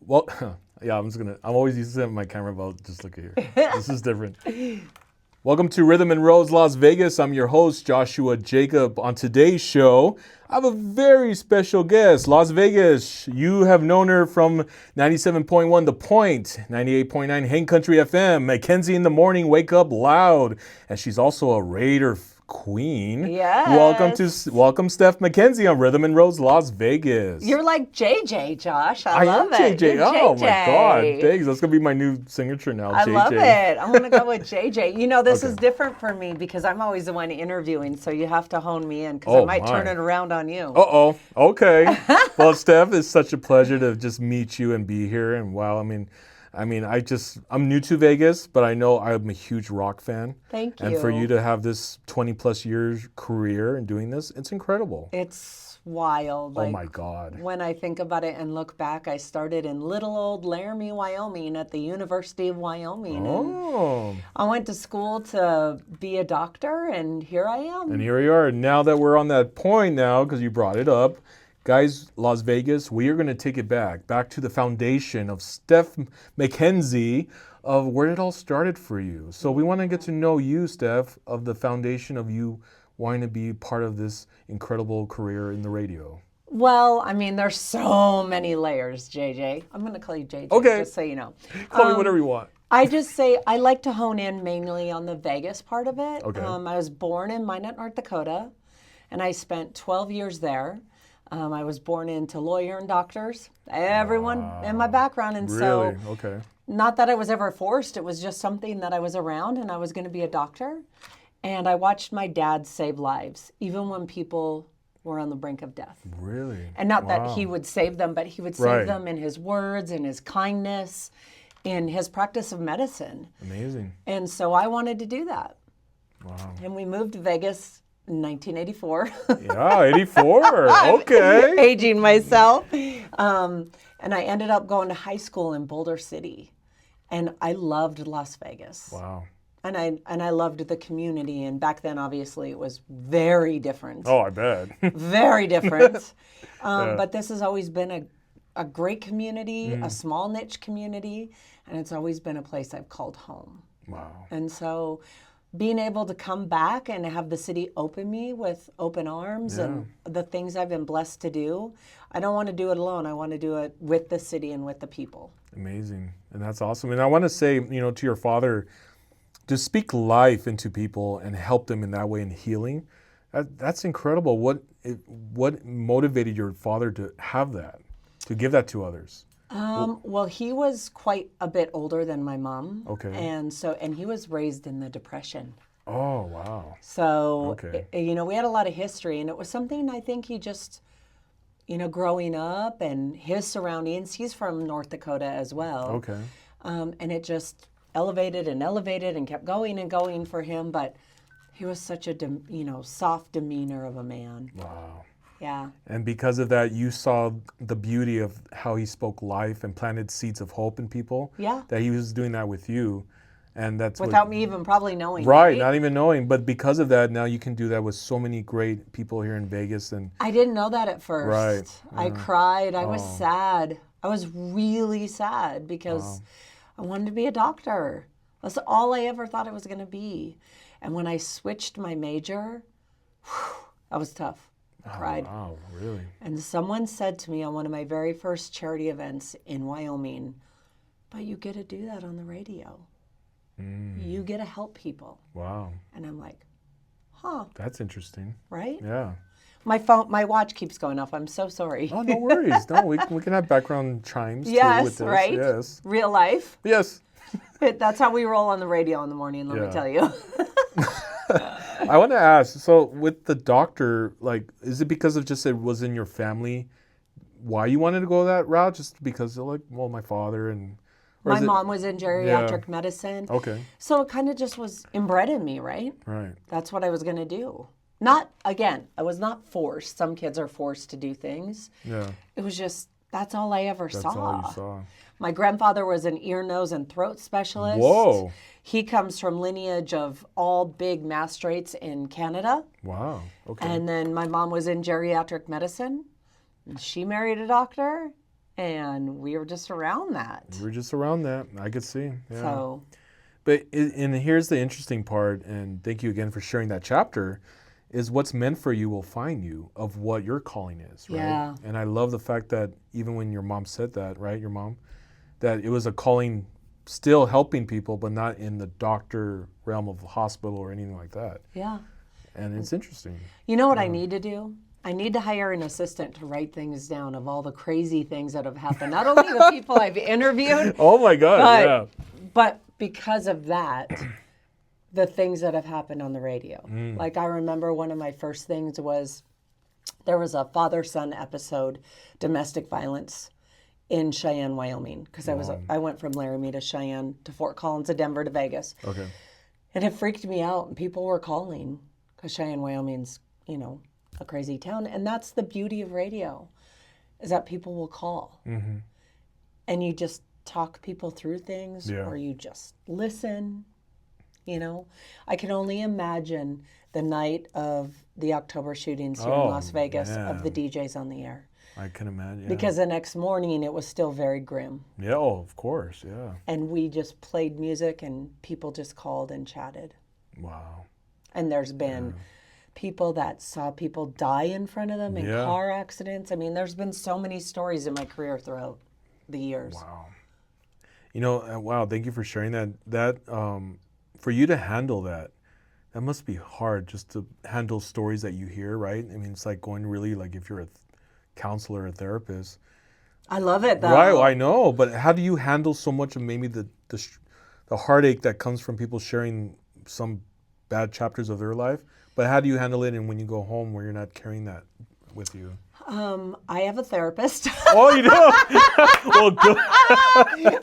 Well, yeah, I'm always used to having my camera about. Just look at here. This is different. Welcome to Rhythm and Rose Las Vegas. I'm your host, Joshua Jacob. On today's show, I have a very special guest, Las Vegas. You have known her from 97.1 The Point, 98.9 Hang Country FM, Mackenzie in the Morning, Wake Up Loud. And she's also a Raider queen. Yes. Welcome Steph Mackenzie on Rhythm and Rose Las Vegas. You're like JJ, Josh. I love am it. JJ. You're Oh JJ. my God. Thanks. That's going to be my new signature now, I JJ. love it. I'm going to go with JJ. You know, this Okay. is different for me because I'm always the one interviewing, so you have to hone me in because I might turn it around on you. Uh-oh. Okay. Well, Steph, it's such a pleasure to just meet you and be here. And wow, I'm new to Vegas, but I know I'm a huge rock fan. Thank you. And for you to have this 20 plus years career in doing this, it's incredible. It's wild. Oh my God. When I think about it and look back, I started in little old Laramie, Wyoming at the University of Wyoming. Oh. And I went to school to be a doctor, and here I am. And here we are. Now that we're on that point now, because you brought it up, guys, Las Vegas, we are going to take it back to the foundation of Steph Mackenzie, of where it all started for you. So we want to get to know you, Steph, of the foundation of you wanting to be part of this incredible career in the radio. Well, I mean, there's so many layers, JJ. I'm going to call you JJ, Okay. just so you know. Call me whatever you want. I just say I like to hone in mainly on the Vegas part of it. Okay. I was born in Minot, North Dakota, and I spent 12 years there. I was born into lawyer and doctors, everyone in my background. And Really? so, Okay. not that I was ever forced, it was just something that I was around and I was going to be a doctor. And I watched my dad save lives, even when people were on the brink of death. Really? And not that Wow. he would save them, but he would save Right. them in his words, in his kindness, in his practice of medicine. Amazing. And so I wanted to do that. Wow. And we moved to Vegas in 1984. Yeah, 84. Okay. Aging myself. And I ended up going to high school in Boulder City. And I loved Las Vegas. Wow. And I loved the community. And back then, obviously, it was very different. Oh, I bet. Very different. Yeah. But this has always been a great community, a small niche community. And it's always been a place I've called home. Wow. And so being able to come back and have the city open me with open arms and the things I've been blessed to do, I don't want to do it alone. I want to do it with the city and with the people. Amazing. And that's awesome. And I want to say, to your father, to speak life into people and help them in that way in healing, that's incredible. What motivated your father to have that, to give that to others? Well, he was quite a bit older than my mom. Okay. And he was raised in the Depression. Oh, wow. So, Okay. We had a lot of history, and it was something I think he just, growing up and his surroundings, he's from North Dakota as well. Okay. And it just elevated and kept going and going for him. But he was such a, soft demeanor of a man. Wow. Yeah. And because of that, you saw the beauty of how he spoke life and planted seeds of hope in people. Yeah. That he was doing that with you. And that's Without me even probably knowing. Right, not even knowing. But because of that, now you can do that with so many great people here in Vegas. And I didn't know that at first. Right. I cried. I was sad. I was really sad because I wanted to be a doctor. That's all I ever thought it was going to be. And when I switched my major, that was tough. I cried. Wow, really? And someone said to me on one of my very first charity events in Wyoming, but you get to do that on the radio. You get to help people. Wow. And I'm like, huh. That's interesting. Right? Yeah. My watch keeps going off. I'm so sorry. Oh, no worries. No, we can have background chimes too Yes, with this. right? Yes. Real life. Yes. That's how we roll on the radio in the morning, let me tell you. I want to ask, so with the doctor, is it because of just it was in your family why you wanted to go that route? Just because my father and... My mom was in geriatric medicine. Okay. So it kind of just was inbred in me, right? Right. That's what I was going to do. Not, again, I was not forced. Some kids are forced to do things. Yeah. It was just, that's all I ever saw. That's all you saw. My grandfather was an ear, nose, and throat specialist. Whoa. He comes from lineage of all big magistrates in Canada. Wow. Okay. And then my mom was in geriatric medicine. And she married a doctor. And we were just around that. We were just around that. I could see. Yeah. So, and here's the interesting part, and thank you again for sharing that chapter, is what's meant for you will find you of what your calling is, right? Yeah. And I love the fact that even when your mom said that, right, your mom, that it was a calling still helping people, but not in the doctor realm of the hospital or anything like that. yeah. And it's interesting. You know what I need to do? I need to hire an assistant to write things down of all the crazy things that have happened. Not only the people I've interviewed, Oh my God, but because of that, the things that have happened on the radio. Like I remember one of my first things was there was a father-son episode, domestic violence in Cheyenne, Wyoming, because I went from Laramie to Cheyenne to Fort Collins to Denver to Vegas. Okay. And it freaked me out, and people were calling because Cheyenne, Wyoming's, a crazy town. And that's the beauty of radio, is that people will call. Mm-hmm. And you just talk people through things, or you just listen, I can only imagine the night of the October shootings here in Las Vegas of the DJs on the air. I can imagine. Yeah. Because the next morning it was still very grim. Yeah, of course, yeah. And we just played music and people just called and chatted. Wow. And there's been people that saw people die in front of them in car accidents. I mean, there's been so many stories in my career throughout the years. Wow. Wow, thank you for sharing that. That, for you to handle that must be hard, just to handle stories that you hear, right? I mean, it's like going really, like if you're a counselor or a therapist. I love it, though. Right, I know, but how do you handle so much of maybe the heartache that comes from people sharing some bad chapters of their life? But how do you handle it, and when you go home where you're not carrying that with you? I have a therapist. Oh, you do? Well, good.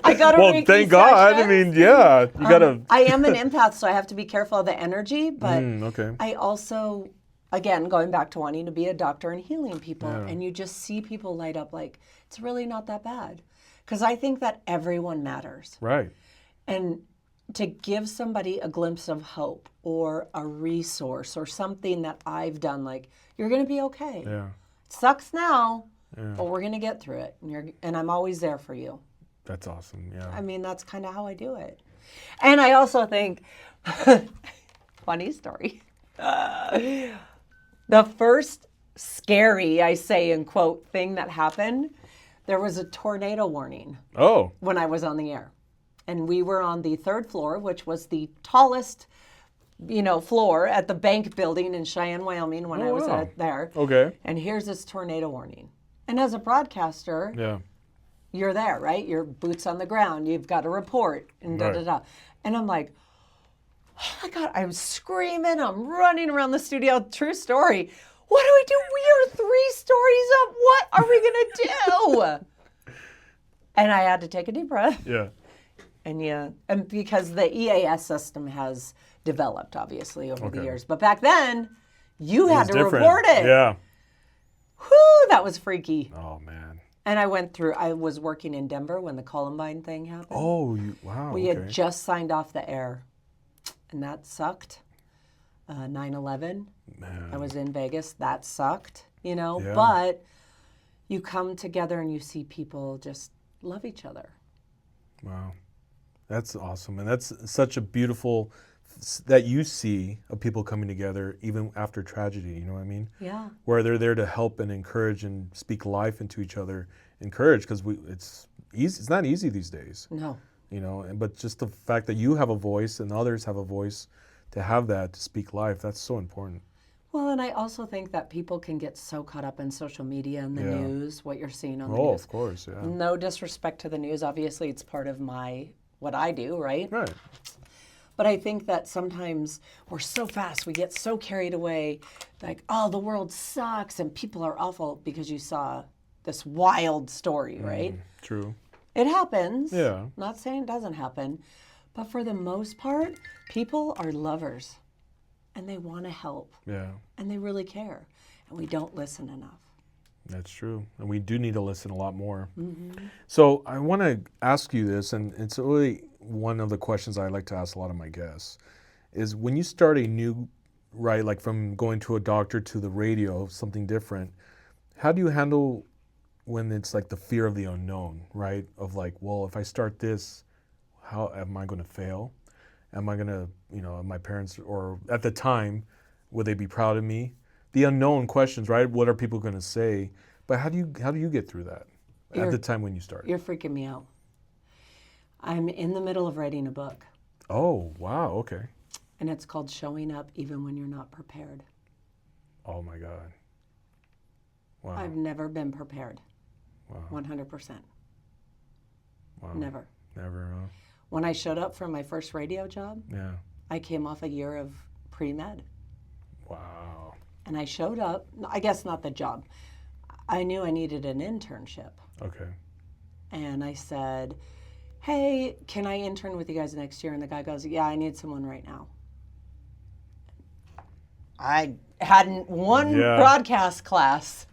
I got a Reiki thank God. session. I mean, yeah, you gotta. I am an empath, so I have to be careful of the energy. But Okay. I also, again, going back to wanting to be a doctor and healing people, and you just see people light up like, it's really not that bad. Because I think that everyone matters. Right. And to give somebody a glimpse of hope or a resource or something that I've done, like, you're going to be okay. Yeah. It sucks now, but we're going to get through it. And I'm always there for you. That's awesome. Yeah. I mean, that's kind of how I do it. And I also think, funny story, the first scary, I say in quote, thing that happened, there was a tornado warning when I was on the air. And we were on the 3rd floor, which was the tallest, floor at the bank building in Cheyenne, Wyoming when I was there. Okay. And here's this tornado warning. And as a broadcaster, you're there, right? Your boots on the ground. You've got a report and da-da-da. And I'm like, oh my God, I'm screaming. I'm running around the studio. True story. What do we do? We are 3 stories up. What are we going to do? And I had to take a deep breath. Yeah. And because the EAS system has developed, obviously, over the years. But back then, you had to report it. Yeah. Whew, that was freaky. Oh, man. And I was working in Denver when the Columbine thing happened. Oh, wow. We had just signed off the air. And that sucked. 9/11. Man. I was in Vegas. That sucked, But you come together and you see people just love each other. Wow. That's awesome. And that's such a beautiful that you see of people coming together even after tragedy, you know what I mean? Yeah. Where they're there to help and encourage and speak life into each other. Encourage, because it's easy. It's not easy these days. No. But just the fact that you have a voice and others have a voice, to have that, to speak life, that's so important. Well, and I also think that people can get so caught up in social media and the news, what you're seeing on the news. Oh, of course, yeah. No disrespect to the news. Obviously, it's part of what I do, right? Right. But I think that sometimes we're so fast, we get so carried away, like, oh, the world sucks and people are awful because you saw this wild story, right? True. It happens. Yeah. Not saying it doesn't happen. But for the most part, people are lovers and they want to help. Yeah. And they really care. And we don't listen enough. That's true. And we do need to listen a lot more. Mm-hmm. So I want to ask you this, and it's really one of the questions I like to ask a lot of my guests, is when you start a new, like from going to a doctor to the radio, something different, how do you handle when it's like the fear of the unknown, right? Of like, well, if I start this, how am I going to fail? Am I going to, my parents, or at the time, would they be proud of me? The unknown questions, right? What are people going to say? But how do you get through that at the time when you started? You're freaking me out. I'm in the middle of writing a book. Oh, wow. Okay. And it's called Showing Up Even When You're Not Prepared. Oh my God. Wow. I've never been prepared. Wow. 100%. Wow. Never. Never, huh? When I showed up for my first radio job, Yeah. I came off a year of pre-med. Wow. And I showed up, I guess not the job. I knew I needed an internship. Okay. And I said, hey, can I intern with you guys next year? And the guy goes, yeah, I need someone right now. I hadn't one broadcast class.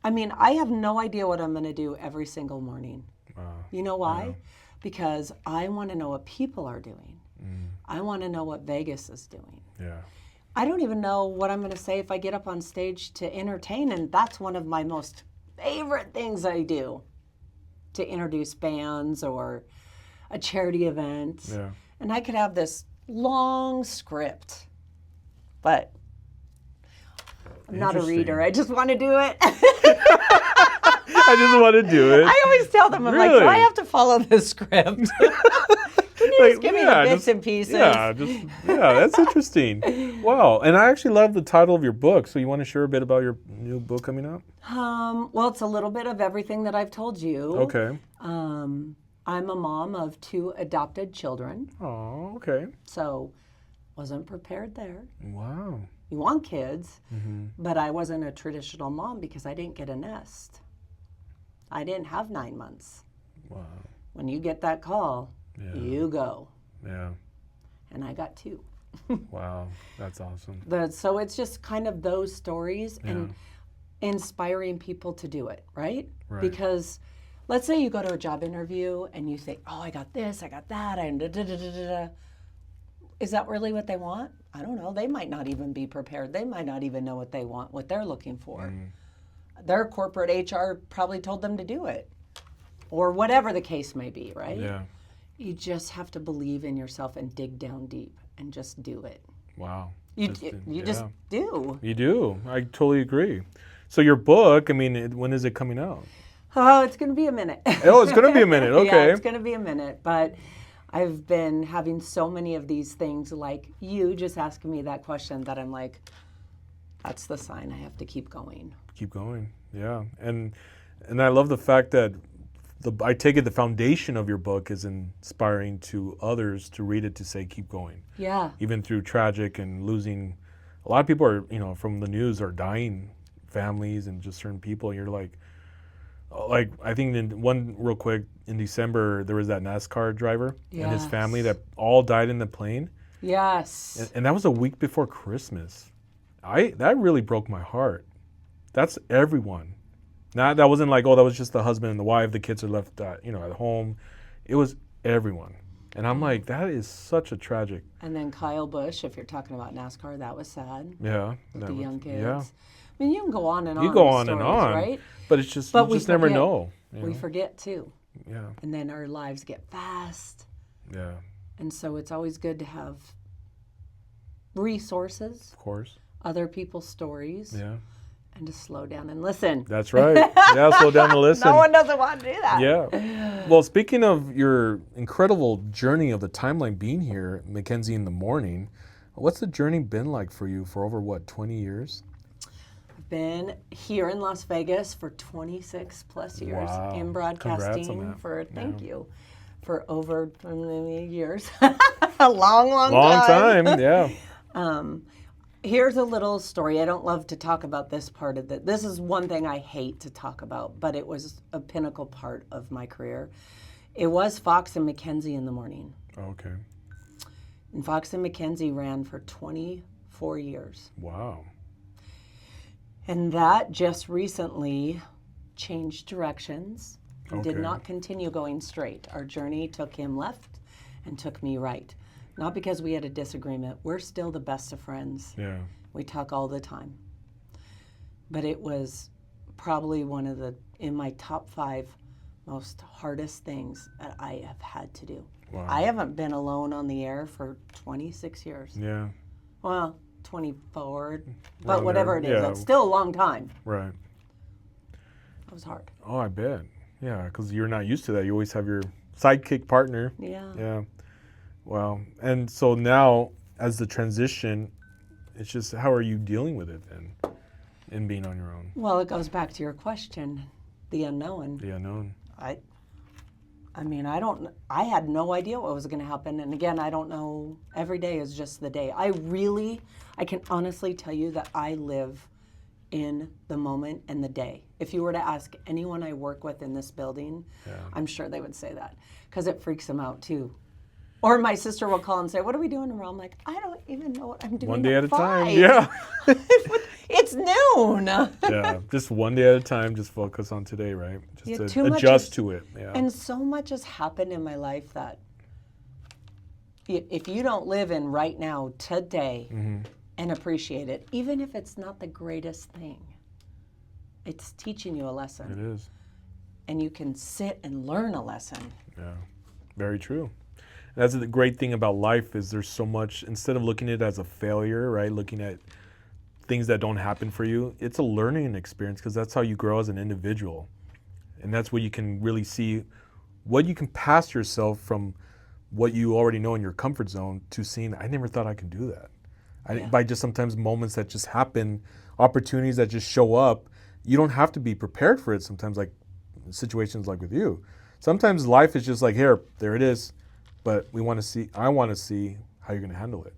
I mean, I have no idea what I'm going to do every single morning. Wow. You know why? Yeah. Because I want to know what people are doing. I want to know what Vegas is doing. Yeah. I don't even know what I'm going to say if I get up on stage to entertain, and that's one of my most favorite things I do, to introduce bands or a charity event. Yeah. And I could have this long script, but I'm not a reader. I just want to do it. I just want to do it. I always tell them, I'm like, do I have to follow this script? Can you just give me the bits and pieces? Yeah, that's interesting. Wow. And I actually love the title of your book. So you want to share a bit about your new book coming out? Well, it's a little bit of everything that I've told you. Okay. I'm a mom of 2 adopted children. Oh, okay. So wasn't prepared there. Wow. You want kids, but I wasn't a traditional mom because I didn't get a nest. I didn't have 9 months. Wow. When you get that call, you go. Yeah. And I got 2. Wow. That's awesome. So it's just kind of those stories and inspiring people to do it, right? Because let's say you go to a job interview and you think, oh, I got this, I got that, and da-da-da-da-da. Is that really what they want? I don't know. They might not even be prepared. They might not even know what they want, what they're looking for. Their corporate HR probably told them to do it, or whatever the case may be, right? Yeah. You just have to believe in yourself and dig down deep and just do it. Wow. You just do. You do. I totally agree. So your book, I mean, when is it coming out? Oh, it's going to be a minute. Oh, it's going to be a minute. Okay. Yeah, it's going to be a minute. But I've been having so many of these things, like you just asking me that question, that I'm like, that's the sign I have to keep going. Keep going. Yeah. And I love the fact that I take it the foundation of your book is inspiring to others to read it, to say, keep going. Yeah. Even through tragic and losing. A lot of people are, from the news are dying, families and just certain people. And you're like I think real quick, in December, there was that NASCAR driver and his family that all died in the plane. Yes. And that was a week before Christmas. That really broke my heart. That's everyone. That wasn't like, that was just the husband and the wife, the kids are left at home. It was everyone. And I'm like, that is such a tragic. And then Kyle Busch, if you're talking about NASCAR, that was sad. Yeah. With the young kids. Yeah. I mean, you can go on and on. You go on stories, and on. Right? But it's just, you just never know. We forget too. Yeah. And then our lives get fast. Yeah. And so it's always good to have resources. Of course. Other people's stories. Yeah. And to slow down and listen. That's right. Yeah, slow down and listen. No one doesn't want to do that. Yeah. Well, speaking of your incredible journey of the timeline being here, Mackenzie in the morning, what's the journey been like for you for over, 20 years? I've been here in Las Vegas for 26 plus years in broadcasting thank you, for over 20 years. A long time. Yeah. Here's a little story. I don't love to talk about this part of it. This is one thing I hate to talk about, but it was a pinnacle part of my career. It was Fox and Mackenzie in the morning. Okay. And Fox and Mackenzie ran for 24 years. Wow. And that just recently changed directions and did not continue going straight. Our journey took him left and took me right. Not because we had a disagreement. We're still the best of friends. Yeah. We talk all the time. But it was probably in my top 5 most hardest things that I have had to do. Wow. I haven't been alone on the air for 26 years. Yeah. Well, 24, but Around whatever there. it is, Yeah. it's still a long time. Right. It was hard. Oh, I bet. Yeah, because you're not used to that. You always have your sidekick partner. Yeah. Yeah. Wow. And so now, as the transition, it's just how are you dealing with it then, in being on your own? Well, it goes back to your question, the unknown. The unknown. I mean, I had no idea what was going to happen. And again, I don't know. Every day is just the day. I can honestly tell you that I live in the moment and the day. If you were to ask anyone I work with in this building, I'm sure they would say that, because it freaks them out too. Or my sister will call and say, "What are we doing tomorrow?" I'm like, "I don't even know what I'm doing." One day at a 5. time. Yeah. It's noon. Yeah. Just one day at a time. Just focus on today, right? Just to adjust to it. Yeah. And so much has happened in my life that if you don't live in right now, today, and appreciate it, even if it's not the greatest thing, it's teaching you a lesson. It is. And you can sit and learn a lesson. Yeah. Very true. That's the great thing about life is there's so much, instead of looking at it as a failure, right? Looking at things that don't happen for you, it's a learning experience, because that's how you grow as an individual. And that's where you can really see what you can pass yourself from what you already know in your comfort zone to seeing, I never thought I could do that. By just sometimes moments that just happen, opportunities that just show up, you don't have to be prepared for it sometimes, like situations like with you. Sometimes life is just like, here, there it is. But I want to see how you're going to handle it.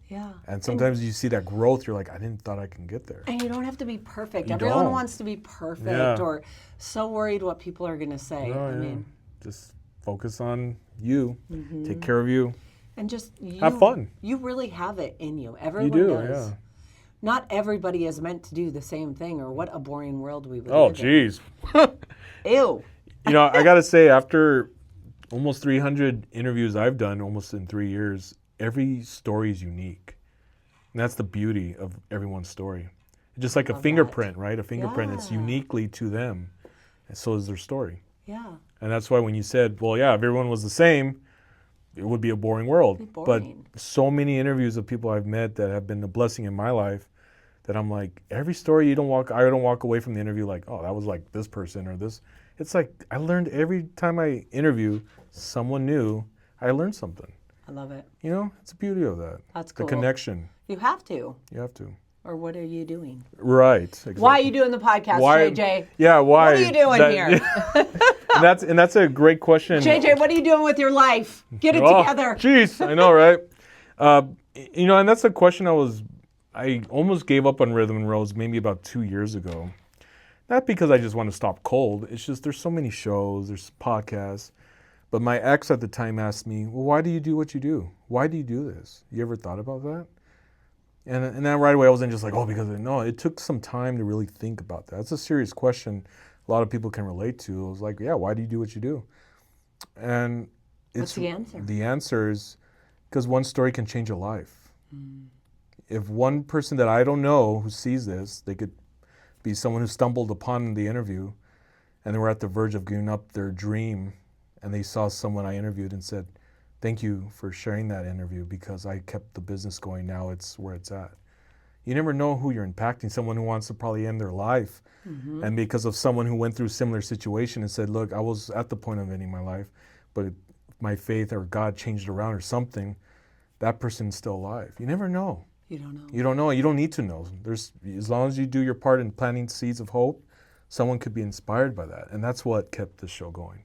Yeah. And sometimes you see that growth, you're like, I didn't thought I can get there. And you don't have to be perfect. You Everyone don't. wants to be perfect or so worried what people are going to say. Oh, I yeah. mean, just focus on you, take care of you. and just Have fun. You really have it in you. Everyone You do, does. yeah. Not everybody is meant to do the same thing, or what a boring world we would Oh, live geez. in. Ew. You know, I got to say, after almost 300 interviews I've done almost in 3 years, every story is unique. And that's the beauty of everyone's story. Just like a fingerprint, right? A fingerprint, it's uniquely to them. And so is their story. Yeah. And that's why when you said, well, yeah, if everyone was the same, it would be a boring world. It'd be boring. But so many interviews of people I've met that have been a blessing in my life that I'm like, every story I don't walk away from the interview like, oh, that was like this person or this. It's like I learned every time I interview someone new, I learned something. I love it. You know, it's the beauty of that. That's cool. The connection. You have to. You have to. Or what are you doing? Right. Exactly. Why are you doing the podcast, Why, JJ? Yeah, why? What are you doing here? and that's a great question. JJ, what are you doing with your life? Get it together. Jeez, I know, right? You know, and that's a question I almost gave up on Rhythm and Rose maybe about 2 years ago. Not because I just want to stop cold. It's just there's so many shows, there's podcasts. But my ex at the time asked me, well, why do you do what you do? Why do you do this? You ever thought about that? And then right away I wasn't just like, oh, because no, it took some time to really think about that. It's a serious question a lot of people can relate to. I was like, yeah, why do you do what you do? And What's the answer? The answer is because one story can change a life. If one person that I don't know who sees this, they could be someone who stumbled upon the interview and they were at the verge of giving up their dream and they saw someone I interviewed and said, thank you for sharing that interview because I kept the business going. Now it's where it's at. You never know who you're impacting, someone who wants to probably end their life. And because of someone who went through a similar situation and said, look, I was at the point of ending my life, but my faith or God changed it around or something, that person's still alive. You never know. You don't know. You don't know. You don't need to know. As long as you do your part in planting seeds of hope, someone could be inspired by that. And that's what kept this show going.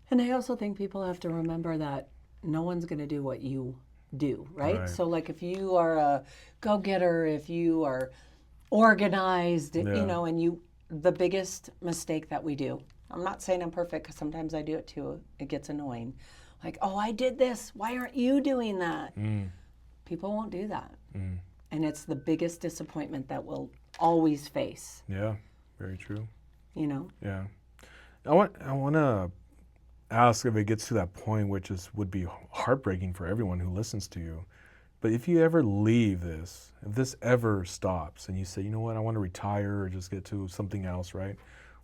And I also think people have to remember that no one's going to do what you do, right? So like if you are a go-getter, if you are organized, you know, and the biggest mistake that we do, I'm not saying I'm perfect because sometimes I do it too. It gets annoying. Like, oh, I did this. Why aren't you doing that? People won't do that. And it's the biggest disappointment that we'll always face. Yeah, very true. You know? Yeah. I want to ask if it gets to that point, which would be heartbreaking for everyone who listens to you, But if you ever leave this, if this ever stops and you say, you know what, I want to retire or just get to something else, right?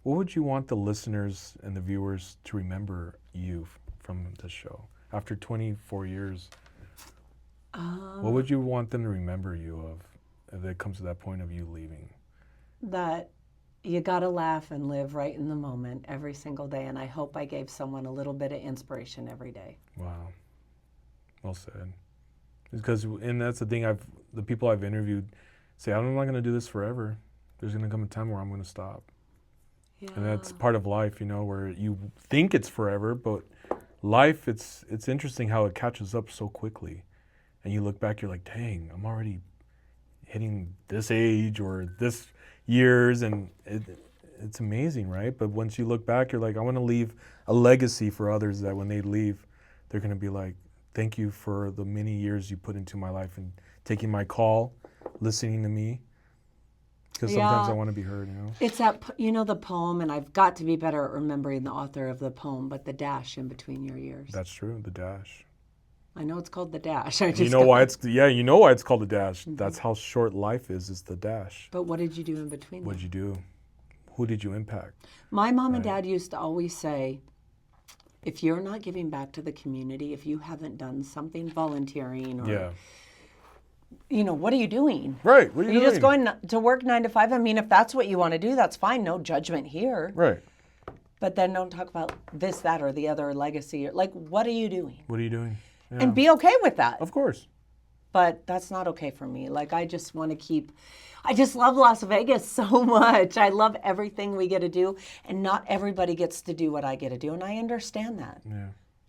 What would you want the listeners and the viewers to remember you from this show? After 24 years, what would you want them to remember you of if it comes to that point of you leaving? That you got to laugh and live right in the moment every single day. And I hope I gave someone a little bit of inspiration every day. Wow. Well said. Because, and that's the thing, the people I've interviewed say, I'm not going to do this forever. There's going to come a time where I'm going to stop. Yeah. And that's part of life, where you think it's forever, but life, it's interesting how it catches up so quickly. And you look back, you're like, dang, I'm already hitting this age or this years, and it's amazing, right? But once you look back, you're like, I want to leave a legacy for others that when they leave, they're going to be like, thank you for the many years you put into my life and taking my call, listening to me. Because sometimes I want to be heard, It's that, the poem, and I've got to be better at remembering the author of the poem, but the dash in between your years. That's true, the dash. I know it's called the dash. You know why it's called the dash. Mm-hmm. That's how short life is the dash. But what did you do in between? What did you do? Who did you impact? My mom and dad used to always say, if you're not giving back to the community, if you haven't done something volunteering or, what are you doing? Right. What are you doing? Just going to work 9 to 5? I mean, if that's what you want to do, that's fine. No judgment here. Right. But then don't talk about this, that, or the other legacy. Like, what are you doing? What are you doing? Yeah. And be okay with that. Of course. But that's not okay for me. Like, I just want to I just love Las Vegas so much. I love everything we get to do. And not everybody gets to do what I get to do. And I understand that. Yeah.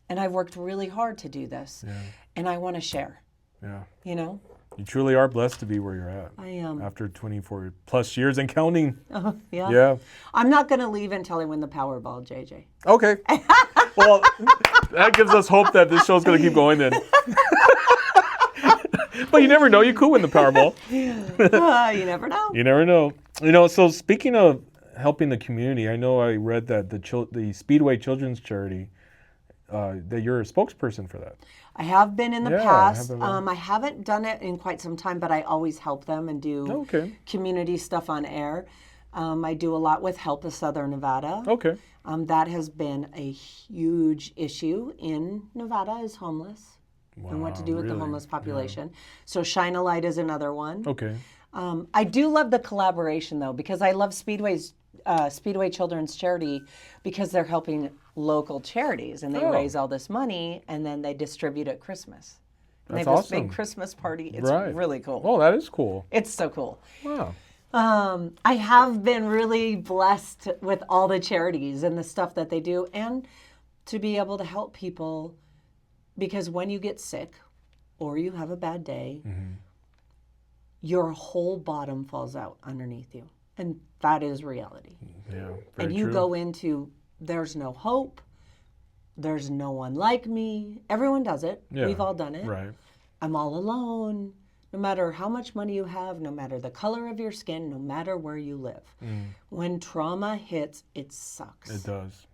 And I've worked really hard to do this. Yeah. And I want to share. Yeah. You truly are blessed to be where you're at. I am. After 24 plus years and counting. Yeah. Yeah. I'm not going to leave until I win the Powerball, JJ. Okay. Well, that gives us hope that this show's going to keep going then. But you never know. You could win the Powerball. You never know. You never know. So speaking of helping the community, I know I read that the Speedway Children's Charity, that you're a spokesperson for that. I have been in the past. I I haven't done it in quite some time, but I always help them and do community stuff on air. I do a lot with Help of Southern Nevada. Okay. That has been a huge issue in Nevada, is homeless. Wow, and what to do with really? the homeless population. Yeah. So Shine a Light is another one. Okay. I do love the collaboration, though, because I love Speedway Children's Charity because they're helping local charities, and they raise all this money, and then they distribute at Christmas. And That's they have awesome. this big Christmas party. It's really cool. Oh, that is cool. It's so cool. Wow. I have been really blessed with all the charities and the stuff that they do, and to be able to help people, because when you get sick or you have a bad day, your whole bottom falls out underneath you. And that is reality. Yeah, and you go into, there's no hope. There's no one like me. Everyone does it. Yeah, we've all done it. Right. I'm all alone. No matter how much money you have, no matter the color of your skin, no matter where you live. When trauma hits, it sucks. It does.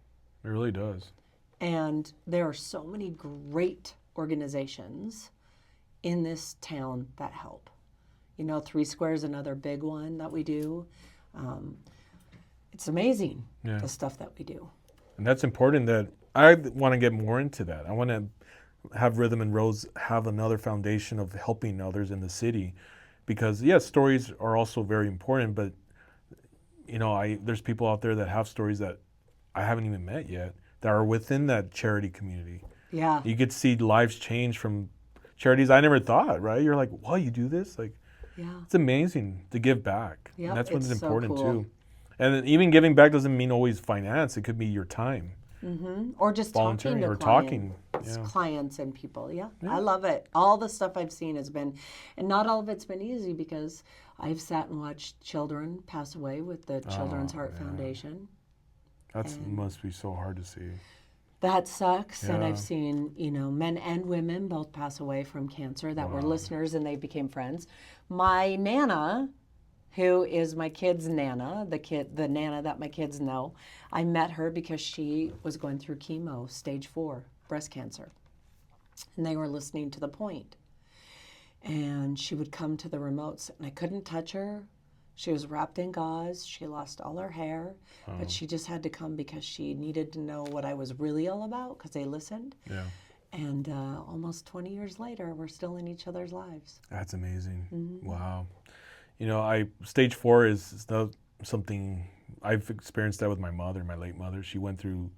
It really does. And there are so many great organizations in this town that help. Three Square is another big one that we do. It's amazing, the stuff that we do. And that's important. That I want to get more into that. I want to have Rhythm and Rose have another foundation of helping others in the city, because yes, stories are also very important, but there's people out there that have stories that I haven't even met yet that are within that charity community. Yeah. You get to see lives change from charities I never thought, right? You're like, wow, you do this? Like, it's amazing to give back. Yeah, and that's what's important so cool. too. And even giving back doesn't mean always finance. It could be your time. Or just talking to clients and people. Yeah, I love it. All the stuff I've seen has been, and not all of it's been easy, because I've sat and watched children pass away with the Children's Heart Foundation. That must be so hard to see. That sucks. And I've seen, men and women both pass away from cancer that were listeners, and they became friends. My Nana, who is my kid's Nana, the Nana that my kids know, I met her because she was going through chemo, stage 4 breast cancer. And they were listening to The Point. And she would come to the remotes, and I couldn't touch her. She was wrapped in gauze. She lost all her hair, but she just had to come because she needed to know what I was really all about because they listened. Yeah. And almost 20 years later, we're still in each other's lives. That's amazing. Mm-hmm. Wow. You know, stage 4 is something I've experienced that with my mother, my late mother. She went through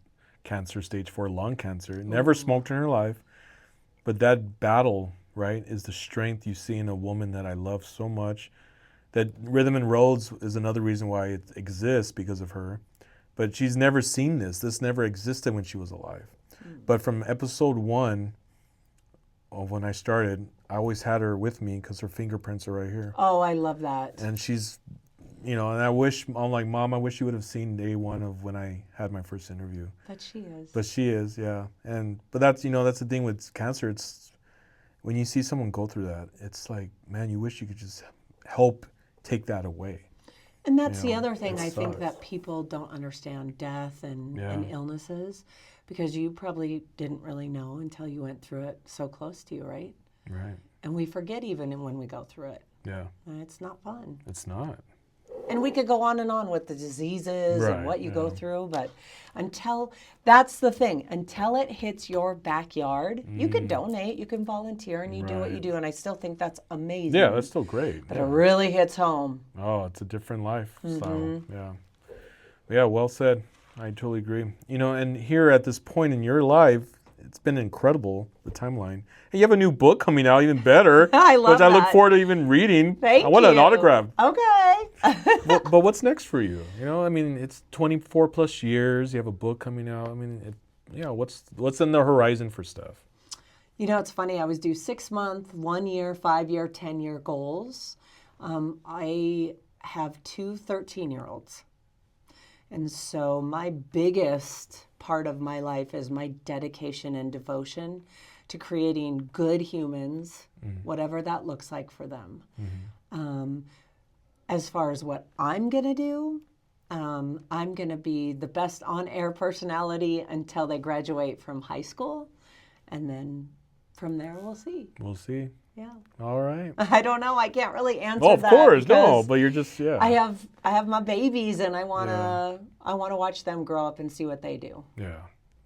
cancer, stage 4 lung cancer. Never smoked in her life. But that battle, right, is the strength you see in a woman that I love so much. That Rhythm and Rhodes is another reason why it exists because of her. But she's never seen this. This never existed when she was alive. But from episode 1 of when I started, I always had her with me because her fingerprints are right here. Oh, I love that. And she's, you know, and I'm like, Mom, I wish you would have seen day 1 of when I had my first interview. But she is. But she is, yeah. But that's, you know, that's the thing with cancer. It's when you see someone go through that, it's like, man, you wish you could just help take that away. And that's the other thing I think that people don't understand, death and illnesses, because you probably didn't really know until you went through it so close to you, right? Right. And we forget even when we go through it. Yeah. And it's not fun. It's not. And we could go on and on with the diseases and what you go through, but that's the thing, until it hits your backyard, you can donate, you can volunteer, and you do what you do, and I still think that's amazing. Yeah, that's still great. But it really hits home. Oh, it's a different lifestyle. Yeah. Yeah, well said. I totally agree. You know, and here at this point in your life, it's been incredible, the timeline. And you have a new book coming out, even better. I love which I look forward to even reading. Thank you. I want an autograph. Okay. But what's next for you? You know, I mean, it's 24 plus years. You have a book coming out. I mean, what's in the horizon for Steph? You know, it's funny. I always do 6-month, 1 year, 5 year, 10-year goals. I have 2 13-year-olds. And so my biggest part of my life is my dedication and devotion to creating good humans, whatever that looks like for them. As far as what I'm going to do, I'm going to be the best on-air personality until they graduate from high school. And then from there, we'll see. We'll see. Yeah. All right. I don't know. I can't really answer that. Oh, of course. No, but you're just, I have my babies, and I want to watch them grow up and see what they do. Yeah.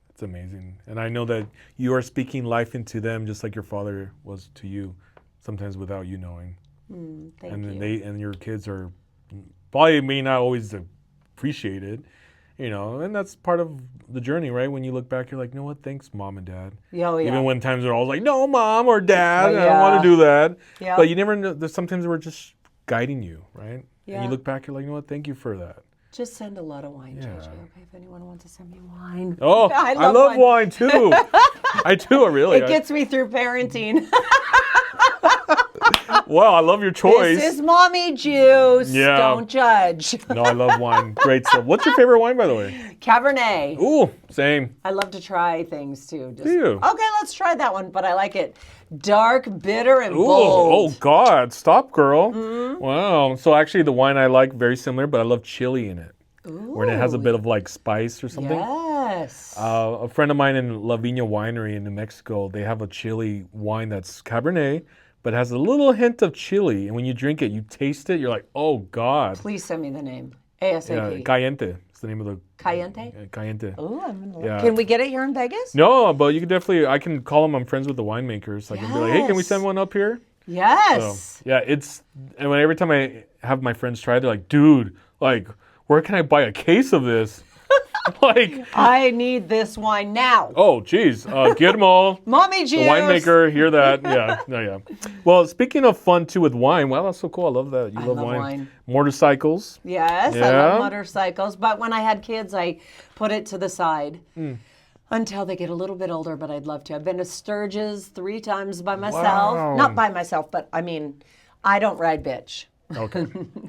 It's amazing. And I know that you are speaking life into them just like your father was to you, sometimes without you knowing. Thank you. And and your kids are probably may not always appreciate it, you know, and that's part of the journey, right? When you look back, you're like, you know what? Thanks, Mom and Dad. Oh, yeah. Even when times are all like, no, Mom or Dad, I don't want to do that. Yeah. But you never know. There's sometimes we're just guiding you, right? Yeah. And you look back, you're like, you know what? Thank you for that. Just send a lot of wine, JJ. Okay, if anyone wants to send me wine. Oh, I love wine too. I do, really. It gets me through parenting. Wow, I love your choice. This is mommy juice. Yeah. Don't judge. No, I love wine. Great stuff. What's your favorite wine, by the way? Cabernet. Ooh, same. I love to try things too. Do you? Okay, let's try that one, but I like it dark, bitter, and Ooh, bold. oh, God. Stop, girl. Wow. So actually, the wine I like, very similar, but I love chili in it. Ooh. Where it has a bit of like spice or something. Yes. A friend of mine in La Viña Winery in New Mexico, they have a chili wine that's Cabernet, but has a little hint of chili. And when you drink it, you taste it, you're like, oh, God. Please send me the name. ASAP. Yeah, Cayente. It's the name of the... Cayente? Cayente. Oh, I'm going to look. Can we get it here in Vegas? No, but you can definitely... I can call them. I'm friends with the winemakers. So I can be like, hey, can we send one up here? Yes. So, yeah, it's... And every time I have my friends try, they're like, dude, like, where can I buy a case of this? Like, I need this wine now. Oh, geez. Guillermo, Mommy juice. the winemaker, hear that. Yeah. Well, speaking of fun, too, with wine. Wow, that's so cool. I love that. You love wine. Motorcycles. Yes, I love motorcycles. But when I had kids, I put it to the side until they get a little bit older, but I'd love to. I've been to Sturgis 3 times by myself. Wow. Not by myself, but I mean, I don't ride bitch. Okay.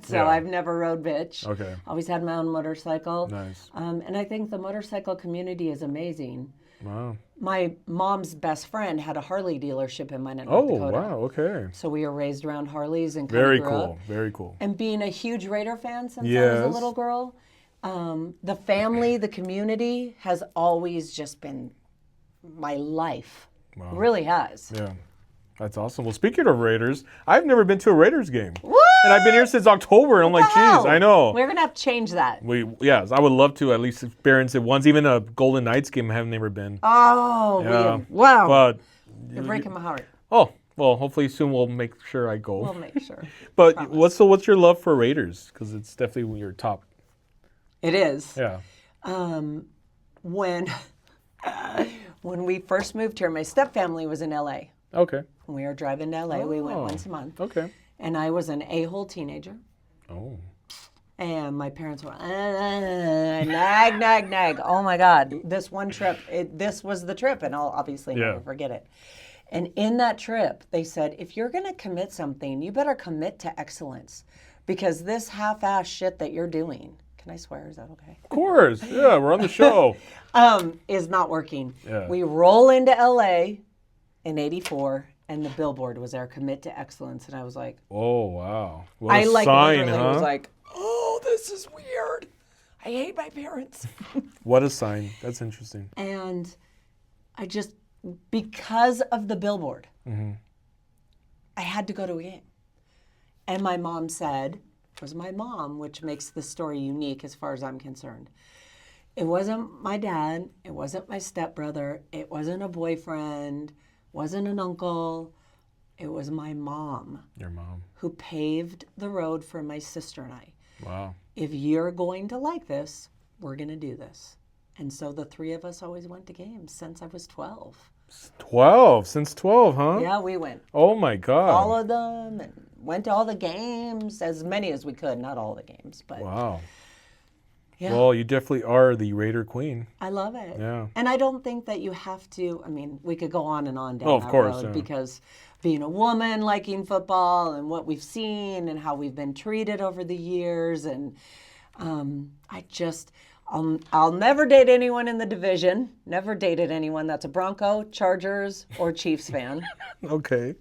So I've never rode bitch. Okay. Always had my own motorcycle. Nice. And I think the motorcycle community is amazing. Wow. My mom's best friend had a Harley delership in Minot, Oh, North Dakota. wow. Okay. So we were raised around Harleys and kind Very of grew cool. up. Very cool. And being a huge Raider fan since I was a little girl, the family, the community has always just been my life. Wow. Really has. Yeah. That's awesome. Well, speaking of Raiders, I've never been to a Raiders game. What? And I've been here since October, and I'm like, geez, I know. We're going to have to change that. Yes, I would love to at least experience it once. Even a Golden Knights game I have never been. Oh, Yeah. wow. But You're breaking my heart. oh, well, hopefully soon we'll make sure I go. We'll make sure. But Promise. what's your love for Raiders? Because it's definitely your top. It is. Yeah. When we first moved here, my stepfamily was in LA. Okay. When we were driving to LA, we went once a month. Okay. And I was an a-hole teenager. Oh. And my parents were, nag. Oh my God. This one trip, this was the trip, and I'll obviously never forget it. And in that trip, they said, if you're going to commit something, you better commit to excellence. Because this half-ass shit that you're doing, can I swear? Is that okay? Of course. Yeah, we're on the show. Is not working. Yeah. We roll into LA in '84, and the billboard was there, commit to excellence. And I was like, Oh, wow. What I a like sign, literally huh? was like, oh, this is weird. I hate my parents. What a sign. That's interesting. And I just, because of the billboard, I had to go to a game. And my mom said, it was my mom, which makes the story unique as far as I'm concerned. It wasn't my dad. It wasn't my stepbrother. It wasn't a boyfriend. Wasn't an uncle. It was my mom. Your mom. Who paved the road for my sister and I. Wow. If you're going to like this, we're going to do this. And so the three of us always went to games since I was 12. 12? Since 12, huh? Yeah, we went. Oh, my God. Followed them and went to all the games, as many as we could. Not all the games, but Wow. yeah. Well, you definitely are the Raider queen. I love it. Yeah. And I don't think that you have to, I mean, we could go on and on down of that course, road yeah. because being a woman, liking football and what we've seen and how we've been treated over the years. And I'll never date anyone in the division. Never dated anyone that's a Bronco, Chargers, or Chiefs fan. Okay.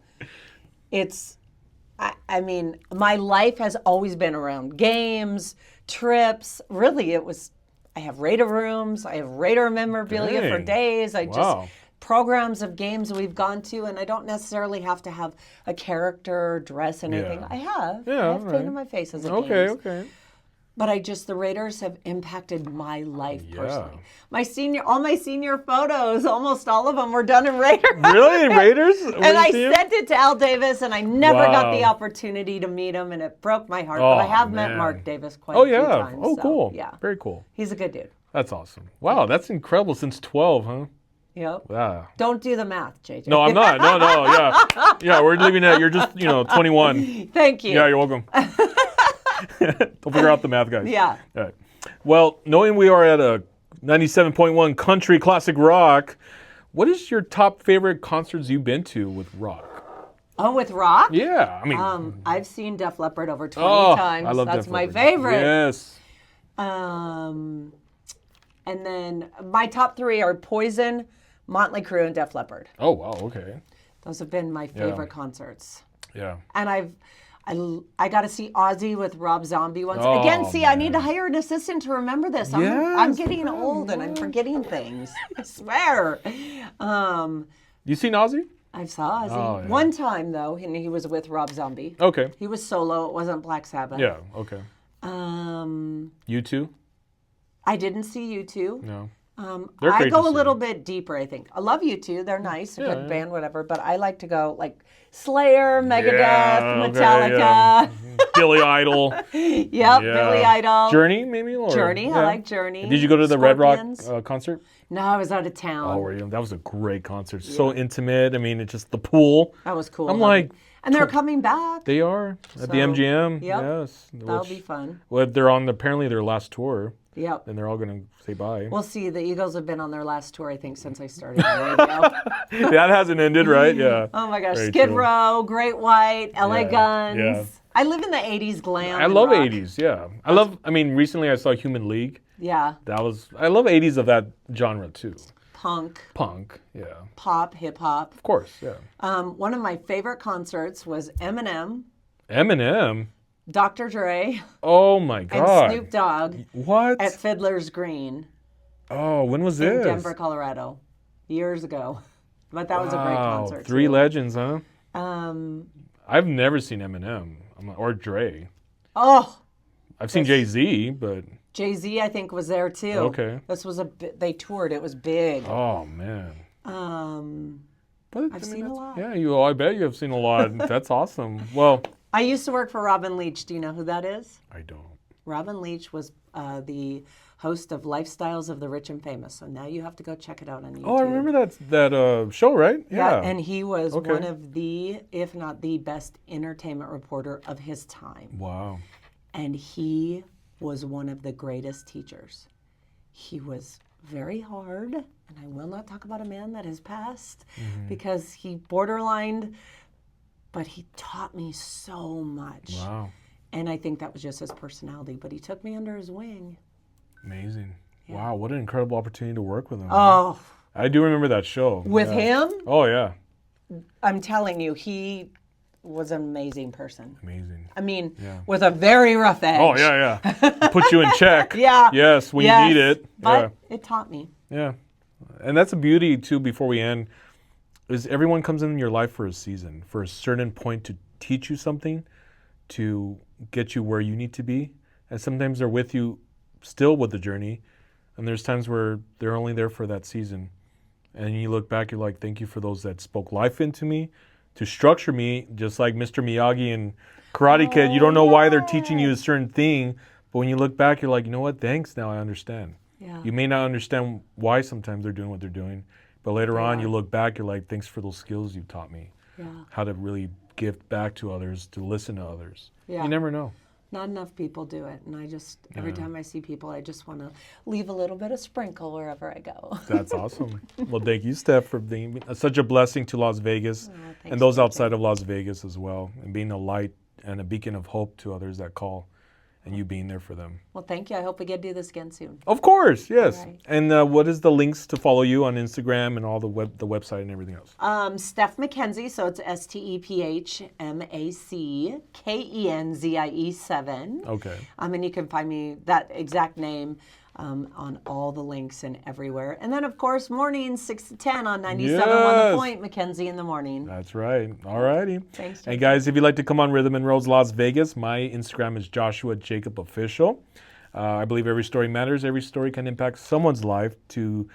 I mean, my life has always been around games, trips. Really, I have Raider rooms. I have Raider memorabilia for Dang. days. Wow. Programs of games we've gone to, and I don't necessarily have to have a character, dress, anything. Yeah. I have. Yeah, I have all painted right. my face as a Okay, games. okay. But the Raiders have impacted my life Yeah. personally. All my senior photos, almost all of them were done in Raiders. Really? Raiders? And I sent it to Al Davis, and I never got the Wow. opportunity to meet him, and it broke my heart. But I have met man. Mark Davis quite a few times. Oh, so, cool. Yeah. Very cool. He's a good dude. That's awesome. Wow, that's incredible. Since 12, huh? Yep. Yeah. Don't do the math, JJ. No, I'm not. No, yeah. Yeah, we're leaving it. You're just, 21. Thank you. Yeah, you're welcome. Don't figure out the math, guys. Yeah. All right. Well, knowing we are at a 97.1 country classic rock, what is your top favorite concerts you've been to with rock? Oh, with rock? Yeah, I mean, I've seen Def Leppard over 20 times. I love That's Def my Leppard. favorite. Yes. And then my top three are Poison, Motley Crue, and Def Leppard. Oh, wow, okay. Those have been my favorite concerts. Yeah. And I got to see Ozzy with Rob Zombie once. Oh, Again, see, I man. need to hire an assistant to remember this. I'm Yes, getting old and I'm forgetting things. I swear. You seen Ozzy? I saw Ozzy. Oh, yeah. One time, though, and he was with Rob Zombie. Okay. He was solo. It wasn't Black Sabbath. Yeah, okay. You too? I didn't see U2. No. I great go to a see. little bit deeper, I think. I love U2. They're nice, a Yeah, good yeah. band, whatever. But I like to go like Slayer, Megadeth, Yeah, okay, Metallica. yeah. Billy Idol. Yep, Yeah. Billy Idol. Journey, maybe? Or, Journey, I like Journey. Did you go to the Red Rock Scorpions. concert? No, I was out of town. Oh, were you? That was a great concert. So intimate. I mean, it's just the pool. That was cool. I'm like, and they're coming back. they are at the So, MGM. yep. Yes. That'll be fun. Well, they're on apparently their last tour, Yep. and they're all going to say bye. We'll see. The Eagles have been on their last tour, I think, since I started on radio. That hasn't ended, right? Yeah. Oh my gosh. Very Skid true. Row, Great White, LA Yeah, Guns. yeah. I live in the 80s glam. I and love rock. 80s, yeah. Recently I saw Human League. Yeah. I love 80s of that genre too. Punk, Punk, yeah. pop, hip hop. Of course, yeah. One of my favorite concerts was Eminem, Eminem. Dr. Dre, Oh my and God. Snoop Dogg What? at Fiddler's Green Oh, when was in this? Denver, Colorado, years ago. But that was a great Wow, concert. Three too. legends, huh? I've never seen Eminem or Dre. Oh, I've seen Jay-Z, but Jay-Z, I think, was there too. Okay. This was they toured. It was big. oh man. But I've seen a lot. Yeah, I bet you have seen a lot. That's awesome. Well, I used to work for Robin Leach. Do you know who that is? I don't. Robin Leach was the host of Lifestyles of the Rich and Famous. So now you have to go check it out on YouTube. Oh, I remember that show, right? Yeah, and he was Okay. one of the, if not the best entertainment reporter of his time. Wow. And he was one of the greatest teachers. He was very hard, and I will not talk about a man that has passed because he borderlined, but he taught me so much. Wow. And I think that was just his personality, but he took me under his wing. Amazing. Wow, what an incredible opportunity to work with him. Oh, I do remember that show. with Yeah. him, Oh, yeah. I'm telling you, he was an amazing person. Amazing. I mean, Yeah. with a very rough edge. Oh, yeah, yeah. Put you in check. Yeah. Yes, when Yes, you need it. But it taught me. Yeah. And that's a beauty, too, before we end, is everyone comes in your life for a season, for a certain point to teach you something, to get you where you need to be. And sometimes they're with you still with the journey. And there's times where they're only there for that season. And you look back, you're like, thank you for those that spoke life into me, to structure me, just like Mr. Miyagi and Karate Kid. You don't know why they're teaching you a certain thing, but when you look back, you're like, you know what? Thanks, now I understand. Yeah. You may not understand why sometimes they're doing what they're doing, but later on, you look back, you're like, thanks for those skills you taught me. Yeah. How to really give back to others, to listen to others. Yeah. You never know. Not enough people do it. And I just, every time I see people, I just want to leave a little bit of sprinkle wherever I go. That's awesome. Well, thank you, Steph, for being such a blessing to Las Vegas thanks, and those JJ. outside of Las Vegas as well, and being a light and a beacon of hope to others that call, and you being there for them. Well, thank you. I hope we get to do this again soon. Of course, yes. All right. And what is the links to follow you on Instagram and all the website and everything else? Steph Mackenzie, so it's StephMackenzie 7. Okay. And you can find me that exact name on all the links and everywhere. And then, of course, mornings 6 to 10 on 97.1 Yes. The Point, Mackenzie in the morning. That's right. All righty. Thanks, And guys, if you'd like to come on Rhythm and Roads Las Vegas, my Instagram is Joshua Jacob Official. I believe every story matters. Every story can impact someone's life who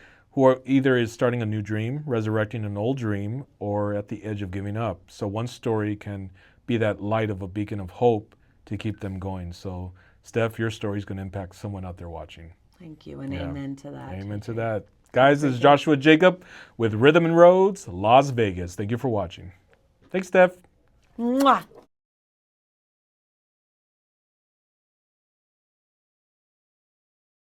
either is starting a new dream, resurrecting an old dream, or at the edge of giving up. So one story can be that light of a beacon of hope to keep them going. So, Steph, your story is going to impact someone out there watching. Thank you, and amen to that. Amen to that. Guys, this is Joshua Jacob with Rhythm and Roads, Las Vegas. Thank you for watching. Thanks, Steph. Mwah.